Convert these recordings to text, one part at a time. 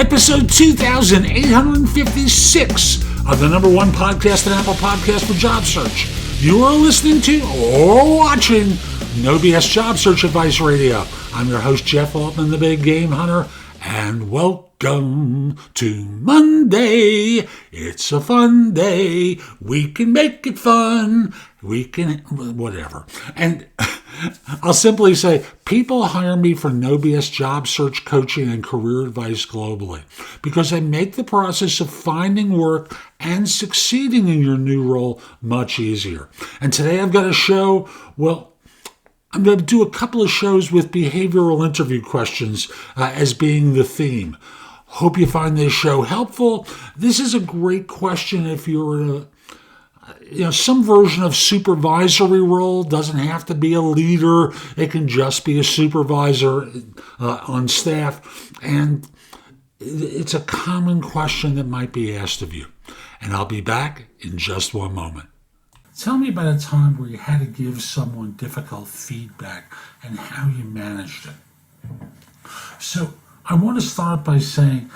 episode 2856 of the number one podcast and Apple Podcast for Job Search. You are listening to or watching No BS Job Search Advice Radio. I'm your host, Jeff Altman, the Big Game Hunter, and welcome to Monday. It's a fun day. We can make it fun. We can, whatever. And I'll simply say, people hire me for no BS job search coaching and career advice globally because I make the process of finding work and succeeding in your new role much easier. And today I've got a show, I'm going to do a couple of shows with behavioral interview questions as being the theme. Hope you find this show helpful. This is a great question if you're in some version of supervisory role. Doesn't have to be a leader. It can just be a supervisor on staff. And it's a common question that might be asked of you. And I'll be back in just one moment. Tell me about a time where you had to give someone difficult feedback and how you managed it. So I want to start by saying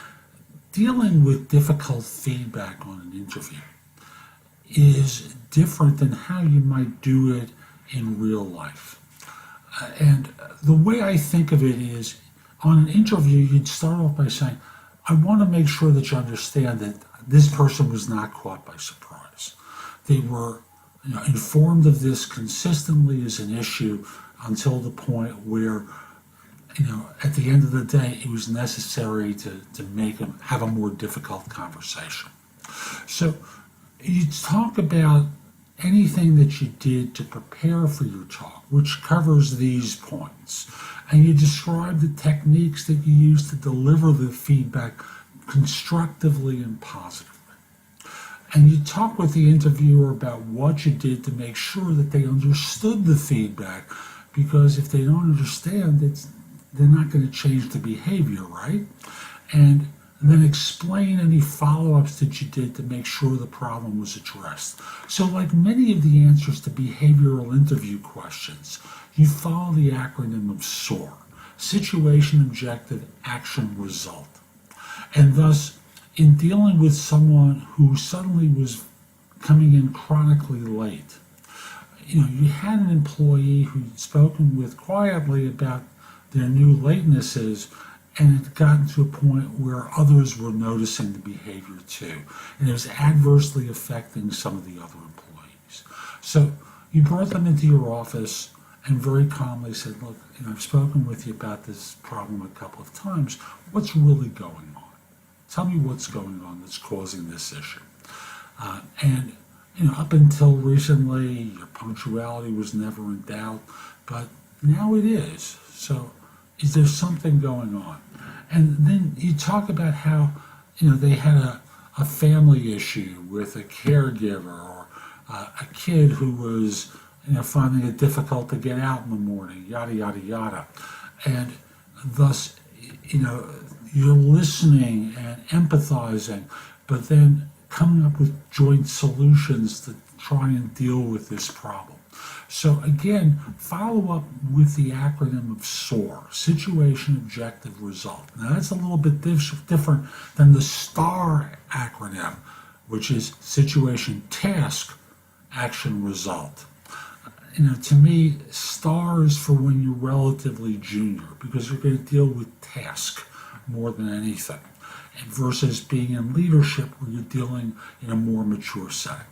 dealing with difficult feedback on an interview is different than how you might do it in real life. And the way I think of it is, on an interview, you'd start off by saying, I want to make sure that you understand that this person was not caught by surprise. They were informed of this consistently as an issue until the point where, at the end of the day, it was necessary to make them have a more difficult conversation. So you talk about anything that you did to prepare for your talk, which covers these points. And you describe the techniques that you use to deliver the feedback constructively and positively. And you talk with the interviewer about what you did to make sure that they understood the feedback, because if they don't understand, they're not going to change the behavior, right? And then explain any follow-ups that you did to make sure the problem was addressed. So like many of the answers to behavioral interview questions, you follow the acronym of SOAR, Situation, Objective, Action, Result. And thus, in dealing with someone who suddenly was coming in chronically late, you had an employee who'd spoken with quietly about their new latenesses, and it had gotten to a point where others were noticing the behavior too, and it was adversely affecting some of the other employees. So you brought them into your office and very calmly said, look, I've spoken with you about this problem a couple of times. What's really going on? Tell me what's going on that's causing this issue. And up until recently, your punctuality was never in doubt, but now it is. So is there something going on? And then you talk about how, they had a family issue with a caregiver or a kid who was, finding it difficult to get out in the morning, yada, yada, yada. And thus, you're listening and empathizing, but then coming up with joint solutions to try and deal with this problem. So again, follow up with the acronym of SOAR, Situation, Objective, Result. Now that's a little bit different than the STAR acronym, which is Situation, Task, Action, Result. To me, STAR is for when you're relatively junior, because you're going to deal with task more than anything, versus being in leadership where you're dealing in a more mature setting.